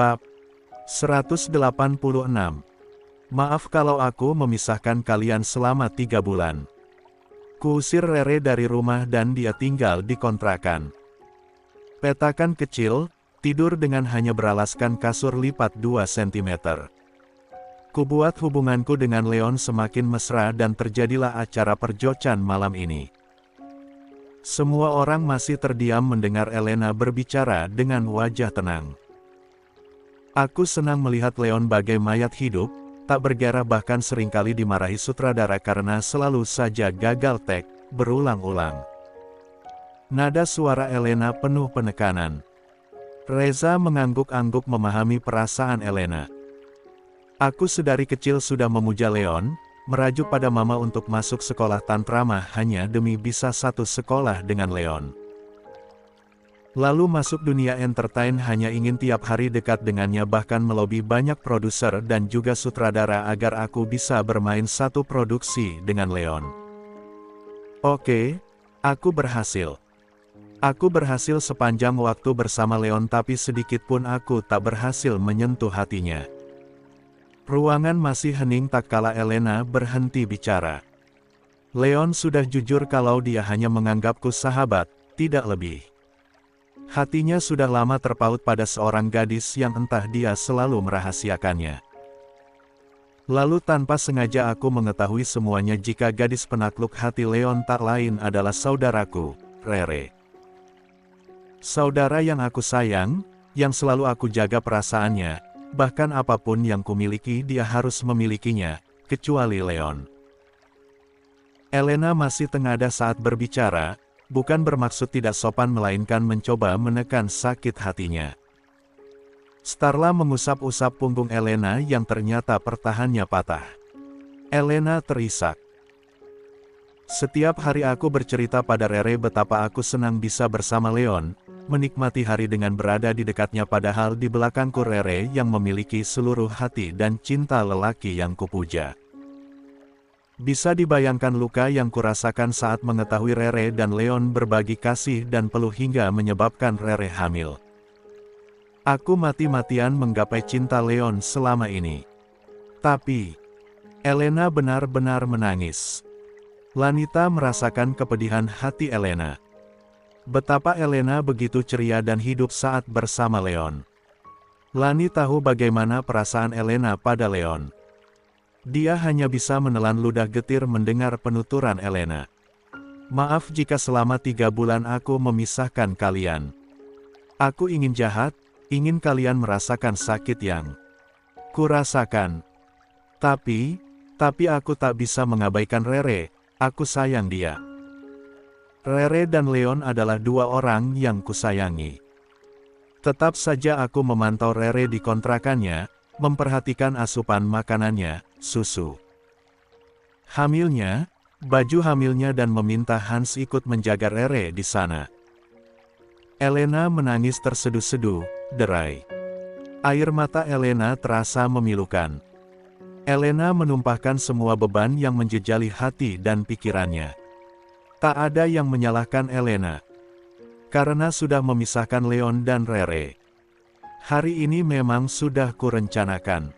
Bab 186. Maaf kalau aku memisahkan kalian selama 3 bulan. Kuusir Rere dari rumah dan dia tinggal di kontrakan. Petakan kecil, tidur dengan hanya beralaskan kasur lipat 2 cm. Kubuat hubunganku dengan Leon semakin mesra dan terjadilah acara perjocan malam ini. Semua orang masih terdiam mendengar Elena berbicara dengan wajah tenang. Aku senang melihat Leon bagai mayat hidup, tak bergairah bahkan seringkali dimarahi sutradara karena selalu saja gagal take, berulang-ulang. Nada suara Elena penuh penekanan. Reza mengangguk-angguk memahami perasaan Elena. Aku sedari kecil sudah memuja Leon, merajuk pada mama untuk masuk sekolah tantrama hanya demi bisa satu sekolah dengan Leon. Lalu masuk dunia entertain hanya ingin tiap hari dekat dengannya, bahkan melobi banyak produser dan juga sutradara agar aku bisa bermain satu produksi dengan Leon. Oke, aku berhasil. Aku berhasil sepanjang waktu bersama Leon, tapi sedikit pun aku tak berhasil menyentuh hatinya. Ruangan masih hening tak kala Elena berhenti bicara. Leon sudah jujur kalau dia hanya menganggapku sahabat, tidak lebih. Hatinya sudah lama terpaut pada seorang gadis yang entah dia selalu merahasiakannya. Lalu tanpa sengaja aku mengetahui semuanya jika gadis penakluk hati Leon tak lain adalah saudaraku, Rere. Saudara yang aku sayang, yang selalu aku jaga perasaannya, bahkan apapun yang kumiliki dia harus memilikinya, kecuali Leon. Elena masih tengada saat berbicara, bukan bermaksud tidak sopan melainkan mencoba menekan sakit hatinya. Starla mengusap-usap punggung Elena yang ternyata pertahannya patah. Elena terisak. Setiap hari aku bercerita pada Rere betapa aku senang bisa bersama Leon, menikmati hari dengan berada di dekatnya, padahal di belakangku Rere yang memiliki seluruh hati dan cinta lelaki yang kupuja. Bisa dibayangkan luka yang kurasakan saat mengetahui Rere dan Leon berbagi kasih dan peluh hingga menyebabkan Rere hamil. Aku mati-matian menggapai cinta Leon selama ini. Tapi, Elena benar-benar menangis. Lanita merasakan kepedihan hati Elena. Betapa Elena begitu ceria dan hidup saat bersama Leon. Lani tahu bagaimana perasaan Elena pada Leon. Dia hanya bisa menelan ludah getir mendengar penuturan Elena. Maaf jika selama 3 bulan aku memisahkan kalian. Aku ingin jahat, ingin kalian merasakan sakit yang kurasakan. Tapi aku tak bisa mengabaikan Rere, aku sayang dia. Rere dan Leon adalah 2 orang yang kusayangi. Tetap saja aku memantau Rere di kontrakannya, memperhatikan asupan makanannya, susu hamilnya, baju hamilnya dan meminta Hans ikut menjaga Rere di sana. Elena menangis terseduh-seduh, derai. Air mata Elena terasa memilukan. Elena menumpahkan semua beban yang menjejali hati dan pikirannya. Tak ada yang menyalahkan Elena. Karena sudah memisahkan Leon dan Rere. Hari ini memang sudah kurencanakan.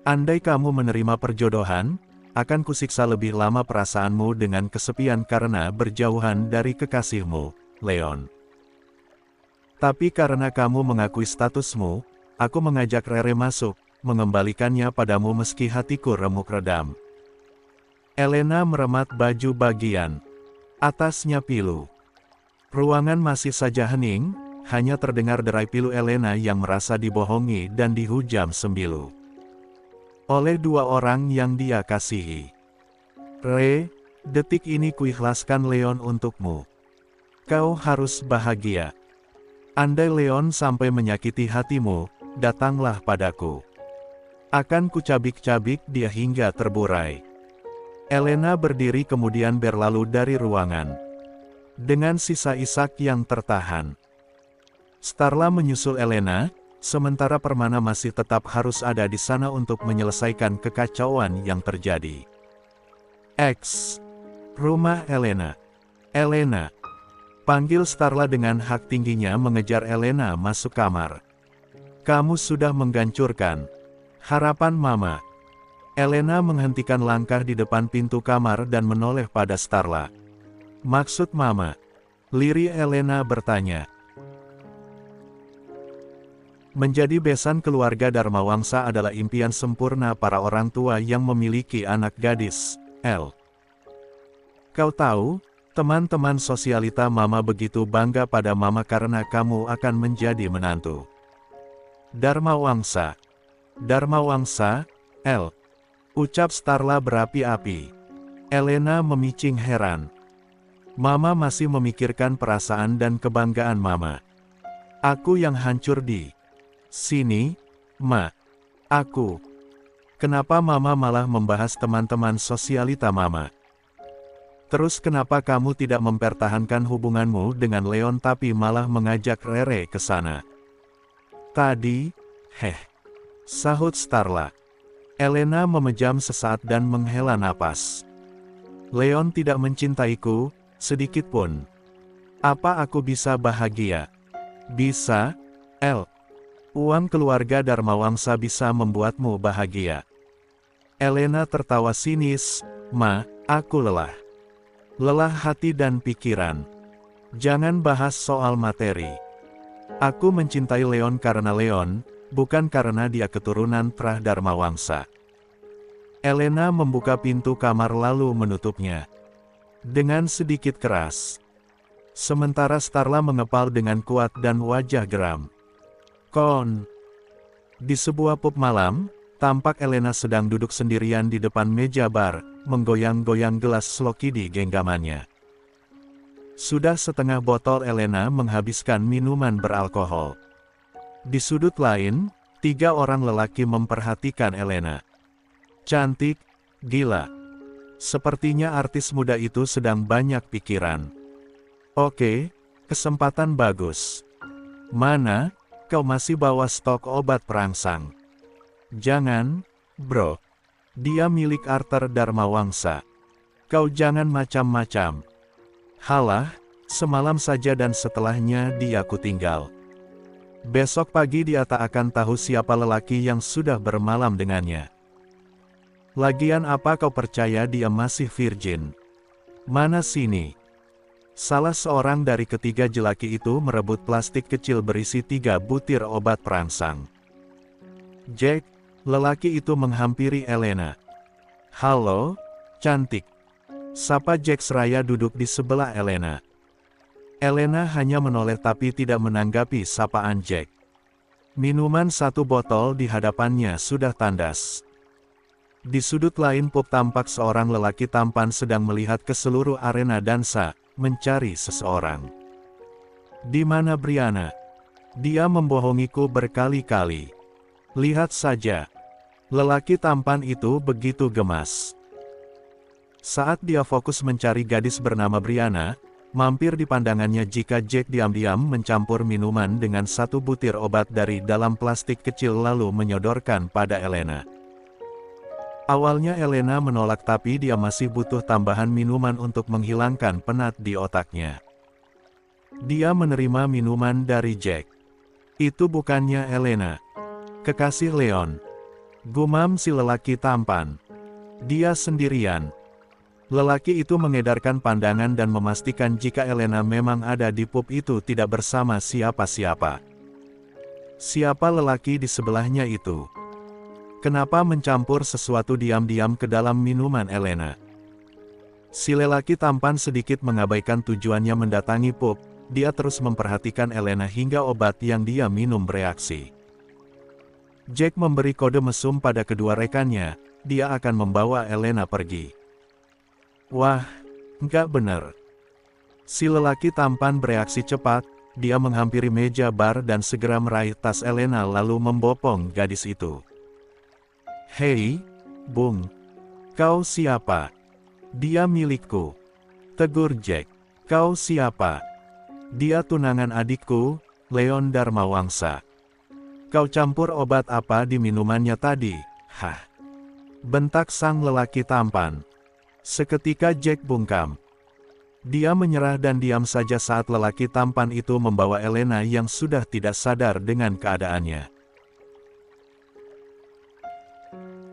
Andai kamu menerima perjodohan, akan kusiksa lebih lama perasaanmu dengan kesepian karena berjauhan dari kekasihmu, Leon. Tapi karena kamu mengakui statusmu, aku mengajak Rere masuk, mengembalikannya padamu meski hatiku remuk redam. Elena meremat baju bagian atasnya pilu. Ruangan masih saja hening, hanya terdengar derai pilu Elena yang merasa dibohongi dan dihujam sembilu oleh 2 orang yang dia kasihi. Re, detik ini kuikhlaskan Leon untukmu. Kau harus bahagia. Andai Leon sampai menyakiti hatimu, datanglah padaku. Akan kucabik-cabik dia hingga terburai. Elena berdiri kemudian berlalu dari ruangan. Dengan sisa isak yang tertahan. Starla menyusul Elena, sementara Permana masih tetap harus ada di sana untuk menyelesaikan kekacauan yang terjadi. X. Rumah Elena. Elena. Panggil Starla dengan hak tingginya mengejar Elena masuk kamar. Kamu sudah menghancurkan harapan Mama. Elena menghentikan langkah di depan pintu kamar dan menoleh pada Starla. Maksud Mama? Lirih Elena bertanya. Menjadi besan keluarga Dharmawangsa adalah impian sempurna para orang tua yang memiliki anak gadis, El. Kau tahu, teman-teman sosialita Mama begitu bangga pada Mama karena kamu akan menjadi menantu Dharmawangsa. Dharmawangsa, El. Ucap Starla berapi-api. Elena memicing heran. Mama masih memikirkan perasaan dan kebanggaan Mama. Aku yang hancur di sini, Ma. Aku. Kenapa Mama malah membahas teman-teman sosialita Mama? Terus kenapa kamu tidak mempertahankan hubunganmu dengan Leon tapi malah mengajak Rere ke sana? Tadi, sahut Starla. Elena memejam sesaat dan menghela napas. Leon tidak mencintaiku, sedikit pun. Apa aku bisa bahagia? Bisa, El. Uang keluarga Dharmawangsa bisa membuatmu bahagia. Elena tertawa sinis. Ma, aku lelah. Lelah hati dan pikiran. Jangan bahas soal materi. Aku mencintai Leon karena Leon, bukan karena dia keturunan Trah Dharmawangsa. Elena membuka pintu kamar lalu menutupnya. Dengan sedikit keras. Sementara Starla mengepal dengan kuat dan wajah geram. Di sebuah pub malam, tampak Elena sedang duduk sendirian di depan meja bar, menggoyang-goyang gelas sloki di genggamannya. Sudah setengah botol Elena menghabiskan minuman beralkohol. Di sudut lain, 3 orang lelaki memperhatikan Elena. Cantik, gila. Sepertinya artis muda itu sedang banyak pikiran. Oke, kesempatan bagus. Mana, kau masih bawa stok obat perangsang? Jangan, bro. Dia milik Arthur Dharmawangsa. Kau jangan macam-macam. Halah, semalam saja dan setelahnya dia kutinggal. Besok pagi dia tak akan tahu siapa lelaki yang sudah bermalam dengannya. Lagian apa kau percaya dia masih virgin? Mana sini? Salah seorang dari ketiga jelaki itu merebut plastik kecil berisi 3 butir obat perangsang. Jack, lelaki itu menghampiri Elena. Halo, cantik. Sapa Jack seraya duduk di sebelah Elena. Elena hanya menoleh tapi tidak menanggapi sapaan Jack. Minuman 1 botol di hadapannya sudah tandas. Di sudut lain pub tampak seorang lelaki tampan sedang melihat ke seluruh arena dansa, mencari seseorang. Di mana Brianna? Dia membohongiku berkali-kali. Lihat saja. Lelaki tampan itu begitu gemas. Saat dia fokus mencari gadis bernama Brianna, mampir di pandangannya jika Jack diam-diam mencampur minuman dengan 1 butir obat dari dalam plastik kecil lalu menyodorkan pada Elena. Awalnya Elena menolak tapi dia masih butuh tambahan minuman untuk menghilangkan penat di otaknya. Dia menerima minuman dari Jack. Itu bukannya Elena. Kekasih Leon. Gumam si lelaki tampan. Dia sendirian. Lelaki itu mengedarkan pandangan dan memastikan jika Elena memang ada di pub itu tidak bersama siapa-siapa. Siapa lelaki di sebelahnya itu? Kenapa mencampur sesuatu diam-diam ke dalam minuman Elena? Si lelaki tampan sedikit mengabaikan tujuannya mendatangi pub, dia terus memperhatikan Elena hingga obat yang dia minum bereaksi. Jack memberi kode mesum pada kedua rekannya, dia akan membawa Elena pergi. Wah, nggak bener. Si lelaki tampan bereaksi cepat, dia menghampiri meja bar dan segera meraih tas Elena lalu membopong gadis itu. Hei, Bung. Kau siapa? Dia milikku. Tegur Jack. Kau siapa? Dia tunangan adikku, Leon Dharmawangsa. Kau campur obat apa di minumannya tadi? Hah? Bentak sang lelaki tampan. Seketika Jack bungkam. Dia menyerah dan diam saja saat lelaki tampan itu membawa Elena yang sudah tidak sadar dengan keadaannya.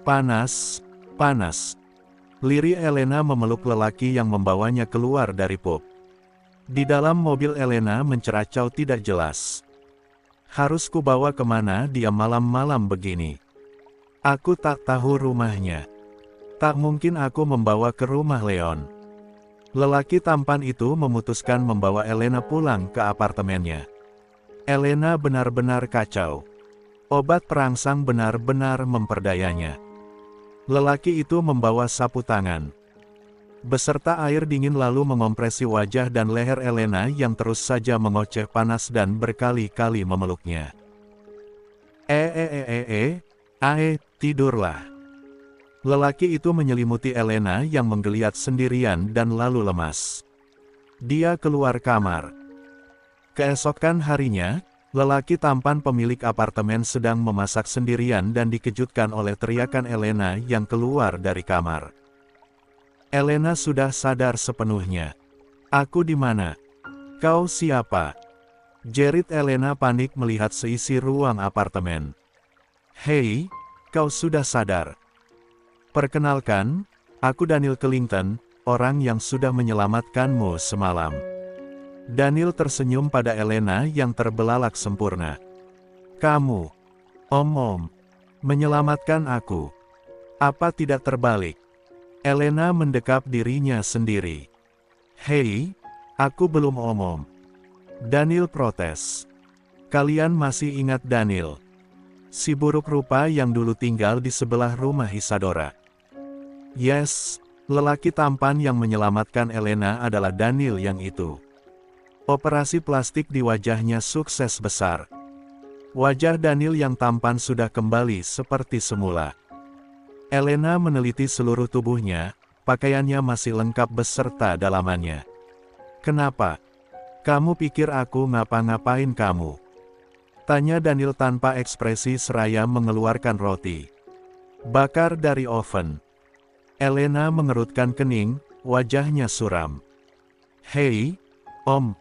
Panas, panas. Lirih Elena memeluk lelaki yang membawanya keluar dari pub. Di dalam mobil Elena menceracau tidak jelas. Harus kubawa kemana dia malam-malam begini? Aku tak tahu rumahnya. Tak mungkin aku membawa ke rumah Leon. Lelaki tampan itu memutuskan membawa Elena pulang ke apartemennya. Elena benar-benar kacau. Obat perangsang benar-benar memperdayanya. Lelaki itu membawa sapu tangan beserta air dingin lalu mengompresi wajah dan leher Elena yang terus saja mengoceh panas dan berkali-kali memeluknya. Tidurlah. Lelaki itu menyelimuti Elena yang menggeliat sendirian dan lalu lemas. Dia keluar kamar. Keesokan harinya, lelaki tampan pemilik apartemen sedang memasak sendirian dan dikejutkan oleh teriakan Elena yang keluar dari kamar. Elena sudah sadar sepenuhnya. Aku di mana? Kau siapa? Jerit Elena panik melihat seisi ruang apartemen. Hei, kau sudah sadar? Perkenalkan, aku Daniel Killington, orang yang sudah menyelamatkanmu semalam. Daniel tersenyum pada Elena yang terbelalak sempurna. Kamu, Om, menyelamatkan aku. Apa tidak terbalik? Elena mendekap dirinya sendiri. Hei, aku belum Om. Daniel protes. Kalian masih ingat Daniel? Si buruk rupa yang dulu tinggal di sebelah rumah Isadora. Yes, lelaki tampan yang menyelamatkan Elena adalah Daniel yang itu. Operasi plastik di wajahnya sukses besar. Wajah Daniel yang tampan sudah kembali seperti semula. Elena meneliti seluruh tubuhnya, pakaiannya masih lengkap beserta dalamannya. Kenapa? Kamu pikir aku ngapa-ngapain kamu? Tanya Daniel tanpa ekspresi seraya mengeluarkan roti bakar dari oven. Elena mengerutkan kening, wajahnya suram. Hei, Om.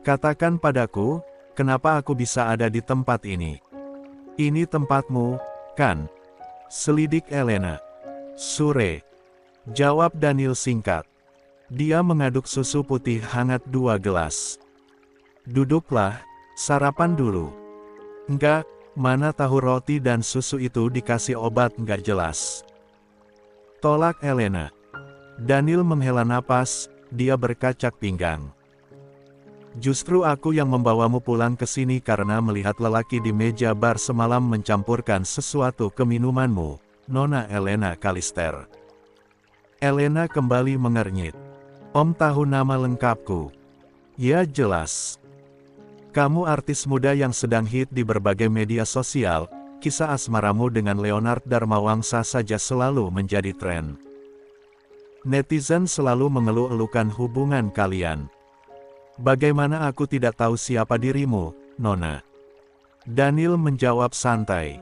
Katakan padaku, kenapa aku bisa ada di tempat ini? Ini tempatmu, kan? Selidik Elena. Sure. Jawab Daniel singkat. Dia mengaduk susu putih hangat 2 gelas. Duduklah, sarapan dulu. Enggak, mana tahu roti dan susu itu dikasih obat enggak jelas. Tolak Elena. Daniel menghela napas, dia berkacak pinggang. Justru aku yang membawamu pulang ke sini karena melihat lelaki di meja bar semalam mencampurkan sesuatu ke minumanmu, Nona Elena Callister. Elena kembali mengernyit. Om tahu nama lengkapku. Ya jelas. Kamu artis muda yang sedang hit di berbagai media sosial, kisah asmaramu dengan Leonard Darmawangsa saja selalu menjadi tren. Netizen selalu mengeluh-elukan hubungan kalian. Bagaimana aku tidak tahu siapa dirimu, Nona? Daniel menjawab santai.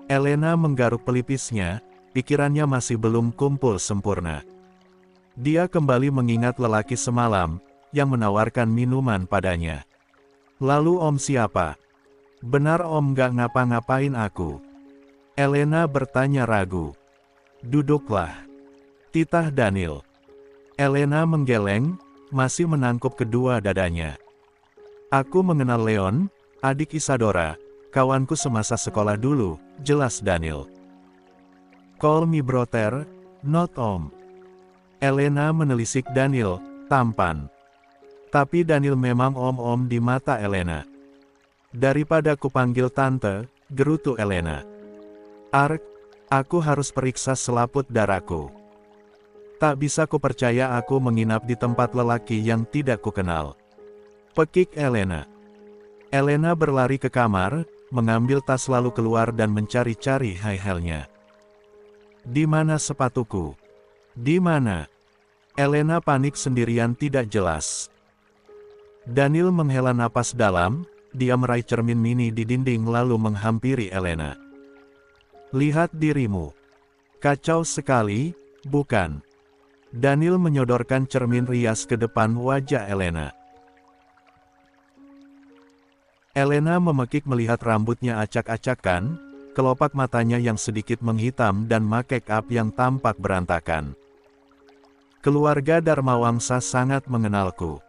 Elena menggaruk pelipisnya, pikirannya masih belum kumpul sempurna. Dia kembali mengingat lelaki semalam, yang menawarkan minuman padanya. Lalu Om siapa? Benar Om gak ngapa-ngapain aku? Elena bertanya ragu. Duduklah. Titah Daniel. Elena menggeleng, masih menangkup kedua dadanya. Aku mengenal Leon, adik Isadora, kawanku semasa sekolah dulu, jelas Daniel. Call me brother, not Om. Elena menelisik Daniel, tampan. Tapi Daniel memang om-om di mata Elena. Daripada kupanggil tante, gerutu Elena. Ark, aku harus periksa selaput darahku. Tak bisa kupercaya aku menginap di tempat lelaki yang tidak kukenal. Pekik Elena. Elena berlari ke kamar, mengambil tas lalu keluar dan mencari-cari high-heelnya. Di mana sepatuku? Di mana? Elena panik sendirian tidak jelas. Daniel menghela napas dalam, dia meraih cermin mini di dinding lalu menghampiri Elena. Lihat dirimu. Kacau sekali, bukan? Daniel menyodorkan cermin rias ke depan wajah Elena. Elena memekik melihat rambutnya acak-acakan, kelopak matanya yang sedikit menghitam dan make up yang tampak berantakan. Keluarga Dharmawangsa sangat mengenalku.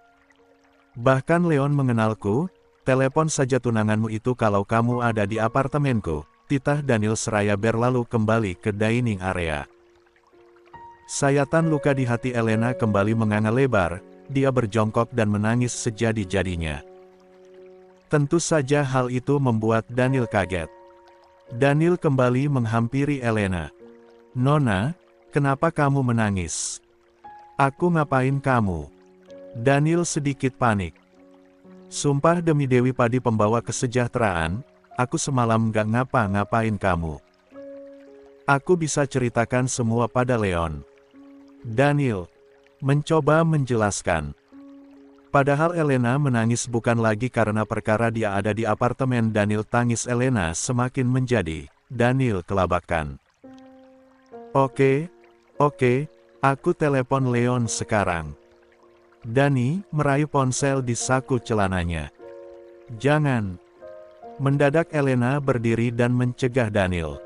Bahkan Leon mengenalku. Telepon saja tunanganmu itu kalau kamu ada di apartemenku, titah Daniel seraya berlalu kembali ke dining area. Sayatan luka di hati Elena kembali menganga lebar, dia berjongkok dan menangis sejadi-jadinya. Tentu saja hal itu membuat Daniel kaget. Daniel kembali menghampiri Elena. "Nona, kenapa kamu menangis? Aku ngapain kamu?" Daniel sedikit panik. "Sumpah demi Dewi Padi pembawa kesejahteraan, aku semalam gak ngapa-ngapain kamu. Aku bisa ceritakan semua pada Leon." Daniel mencoba menjelaskan. Padahal Elena menangis bukan lagi karena perkara dia ada di apartemen. Daniel tangis Elena semakin menjadi. Daniel kelabakan. Oke, aku telepon Leon sekarang." Dani meraih ponsel di saku celananya. "Jangan." Mendadak Elena berdiri dan mencegah Daniel.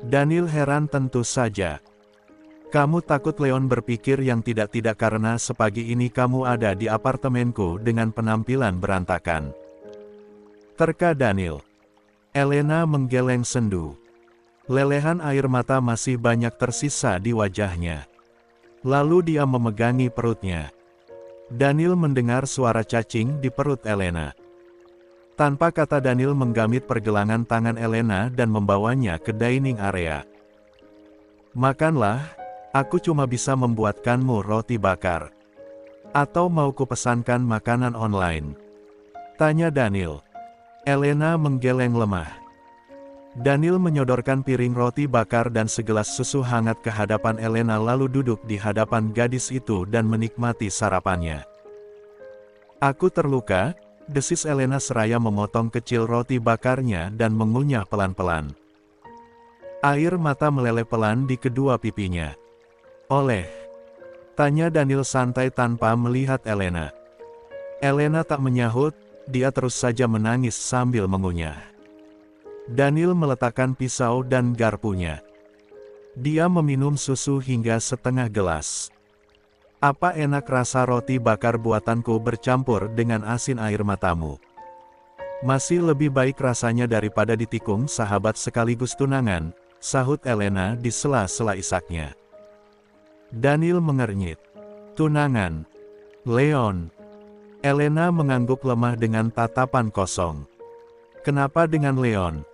Daniel heran tentu saja. "Kamu takut Leon berpikir yang tidak-tidak karena sepagi ini kamu ada di apartemenku dengan penampilan berantakan?" Terka Daniel. Elena menggeleng sendu. Lelehan air mata masih banyak tersisa di wajahnya. Lalu dia memegangi perutnya. Daniel mendengar suara cacing di perut Elena. Tanpa kata Daniel menggamit pergelangan tangan Elena dan membawanya ke dining area. "Makanlah, aku cuma bisa membuatkanmu roti bakar. Atau mau kupesankan makanan online?" tanya Daniel. Elena menggeleng lemah. Daniel menyodorkan piring roti bakar dan segelas susu hangat ke hadapan Elena lalu duduk di hadapan gadis itu dan menikmati sarapannya. "Aku terluka," desis Elena seraya memotong kecil roti bakarnya dan mengunyah pelan-pelan. Air mata meleleh pelan di kedua pipinya. "Oleh?" tanya Daniel santai tanpa melihat Elena. Elena tak menyahut, dia terus saja menangis sambil mengunyah. Daniel meletakkan pisau dan garpunya. Dia meminum susu hingga setengah gelas. "Apa enak rasa roti bakar buatanku bercampur dengan asin air matamu. Masih lebih baik rasanya daripada ditikung sahabat sekaligus tunangan," sahut Elena di sela-sela isaknya. Daniel mengernyit. "Tunangan? Leon?" Elena mengangguk lemah dengan tatapan kosong. "Kenapa dengan Leon?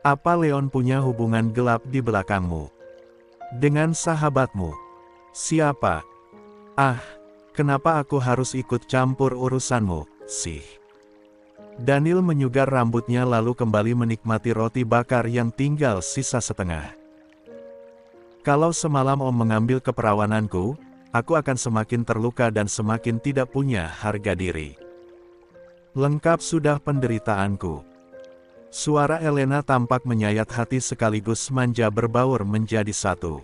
Apa Leon punya hubungan gelap di belakangmu? Dengan sahabatmu? Siapa?" "Ah, kenapa aku harus ikut campur urusanmu, sih?" Daniel menyugar rambutnya lalu kembali menikmati roti bakar yang tinggal sisa setengah. "Kalau semalam Om mengambil keperawananku, aku akan semakin terluka dan semakin tidak punya harga diri. Lengkap sudah penderitaanku." Suara Elena tampak menyayat hati sekaligus manja berbaur menjadi satu.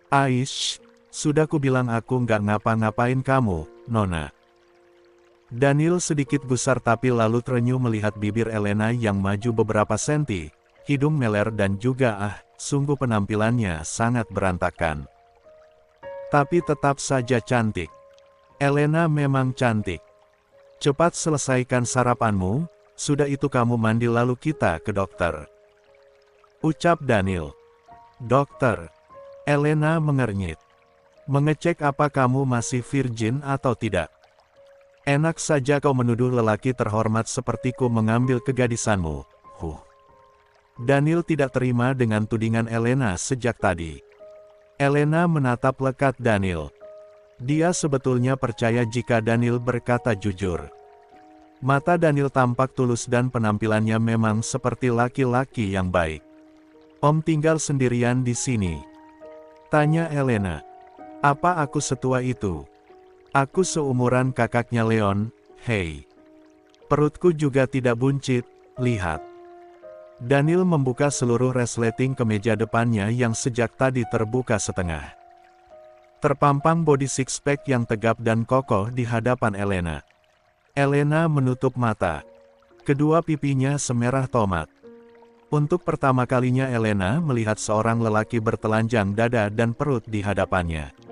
"Aish, sudah kubilang aku nggak ngapa-ngapain kamu, Nona." Daniel sedikit gusar tapi lalu terenyuh melihat bibir Elena yang maju beberapa senti, hidung meler dan juga sungguh penampilannya sangat berantakan. Tapi tetap saja cantik. Elena memang cantik. "Cepat selesaikan sarapanmu. Sudah itu kamu mandi lalu kita ke dokter," ucap Daniel. "Dokter?" Elena mengernyit. "Mengecek apa kamu masih virgin atau tidak. Enak saja kau menuduh lelaki terhormat sepertiku mengambil kegadisanmu." Daniel tidak terima dengan tudingan Elena sejak tadi. Elena menatap lekat Daniel. Dia sebetulnya percaya jika Daniel berkata jujur. Mata Daniel tampak tulus dan penampilannya memang seperti laki-laki yang baik. "Om tinggal sendirian di sini?" tanya Elena. "Apa aku setua itu? Aku seumuran kakaknya Leon, hei. Perutku juga tidak buncit, lihat." Daniel membuka seluruh resleting kemeja depannya yang sejak tadi terbuka setengah. Terpampang body six-pack yang tegap dan kokoh di hadapan Elena. Elena menutup mata. Kedua pipinya semerah tomat. Untuk pertama kalinya Elena melihat seorang lelaki bertelanjang dada dan perut di hadapannya.